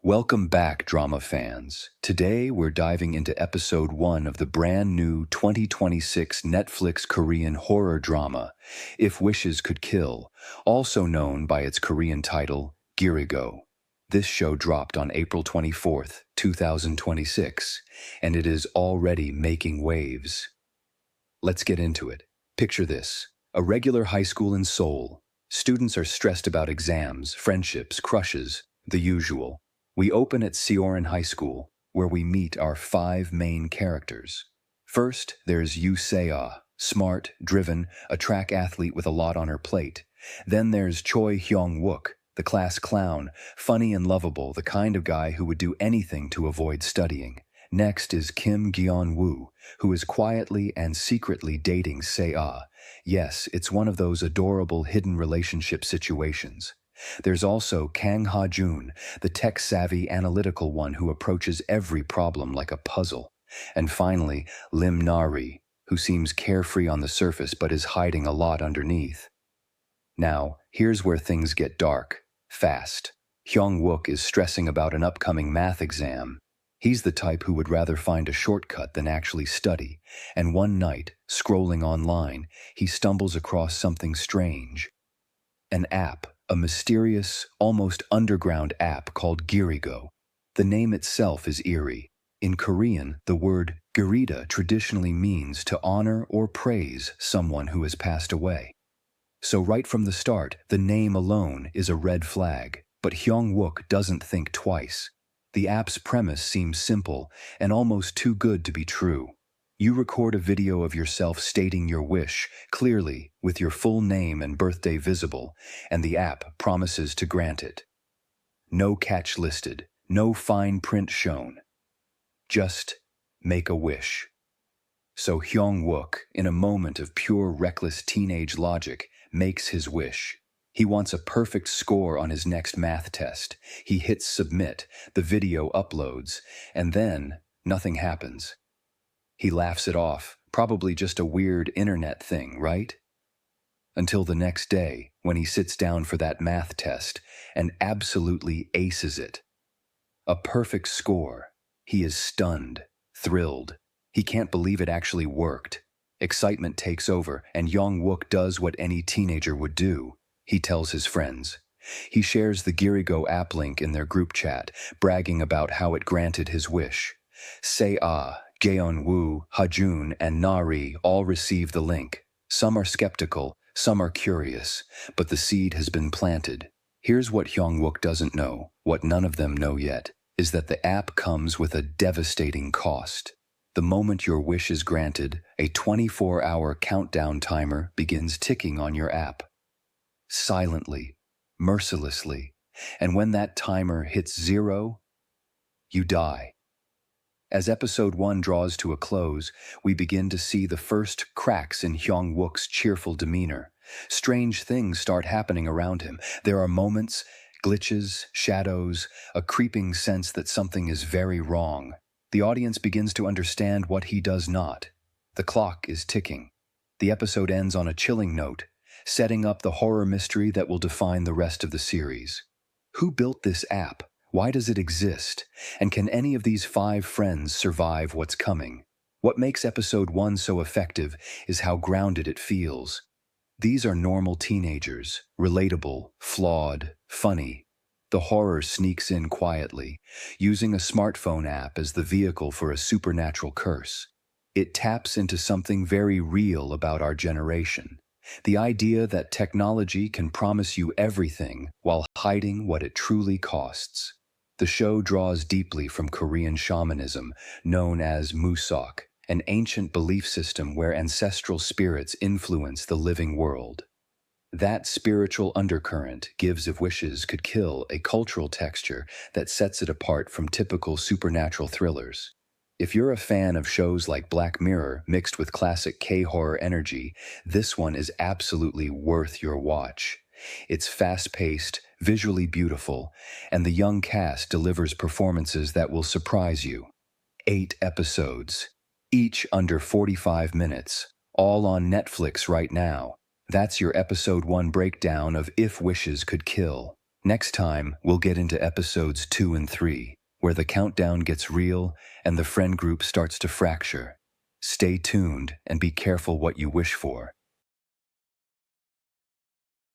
Welcome back, drama fans. Today we're diving into episode 1 of the brand new 2026 Netflix Korean horror drama, If Wishes Could Kill, also known by its Korean title, Girigo. This show dropped on April 24th, 2026, and it is already making waves. Let's get into it. Picture this: a regular high school in Seoul. Students are stressed about exams, friendships, crushes, the usual. We open at Seorin High School, where we meet our 5 main characters. First, there's Yoo Se-ah, smart, driven, a track athlete with a lot on her plate. Then there's Choi Hyeong-wook, the class clown, funny and lovable, the kind of guy who would do anything to avoid studying. Next is Kim Gi-woo, who is quietly and secretly dating Se-ah. Yes, it's one of those adorable hidden relationship situations. There's also Kang Ha-jun, the tech-savvy, analytical one who approaches every problem like a puzzle. And finally, Lim Na-ri, who seems carefree on the surface but is hiding a lot underneath. Now, here's where things get dark, fast. Hyeong-wook is stressing about an upcoming math exam. He's the type who would rather find a shortcut than actually study, and one night, scrolling online, he stumbles across something strange. An app. A mysterious, almost underground app called Girigo. The name itself is eerie. In Korean, the word Girida traditionally means to honor or praise someone who has passed away. So right from the start, the name alone is a red flag. But Hyeong-wook doesn't think twice. The app's premise seems simple and almost too good to be true. You record a video of yourself stating your wish, clearly, with your full name and birthday visible, and the app promises to grant it. No catch listed, no fine print shown. Just make a wish. So Hyeong-wook, in a moment of pure reckless teenage logic, makes his wish. He wants a perfect score on his next math test. He hits submit, the video uploads, and then nothing happens. He laughs it off, probably just a weird internet thing, right? Until the next day, when he sits down for that math test and absolutely aces it. A perfect score. He is stunned, thrilled. He can't believe it actually worked. Excitement takes over, and Hyeong-wook does what any teenager would do. He tells his friends. He shares the Girigo App link in their group chat, bragging about how it granted his wish. Se-ah, Gaeon-woo, Ha-jun, and Na-ri all receive the link. Some are skeptical, some are curious, but the seed has been planted. Here's what Hyeong-wook doesn't know, what none of them know yet, is that the app comes with a devastating cost. The moment your wish is granted, a 24-hour countdown timer begins ticking on your app. Silently, mercilessly, and when that timer hits 0, you die. As episode 1 draws to a close, we begin to see the first cracks in Hyeong-wook's cheerful demeanor. Strange things start happening around him. There are moments, glitches, shadows, a creeping sense that something is very wrong. The audience begins to understand what he does not. The clock is ticking. The episode ends on a chilling note, setting up the horror mystery that will define the rest of the series. Who built this app? Why does it exist? And can any of these 5 friends survive what's coming? What makes episode 1 so effective is how grounded it feels. These are normal teenagers, relatable, flawed, funny. The horror sneaks in quietly, using a smartphone app as the vehicle for a supernatural curse. It taps into something very real about our generation. The idea that technology can promise you everything while hiding what it truly costs. The show draws deeply from Korean shamanism, known as mu-sok, an ancient belief system where ancestral spirits influence the living world. That spiritual undercurrent gives If Wishes Could Kill a cultural texture that sets it apart from typical supernatural thrillers. If you're a fan of shows like Black Mirror mixed with classic K-horror energy, this one is absolutely worth your watch. It's fast-paced, visually beautiful, and the young cast delivers performances that will surprise you. 8 episodes, each under 45 minutes, all on Netflix right now. That's your episode 1 breakdown of If Wishes Could Kill. Next time, we'll get into episodes 2 and 3, where the countdown gets real and the friend group starts to fracture. Stay tuned and be careful what you wish for.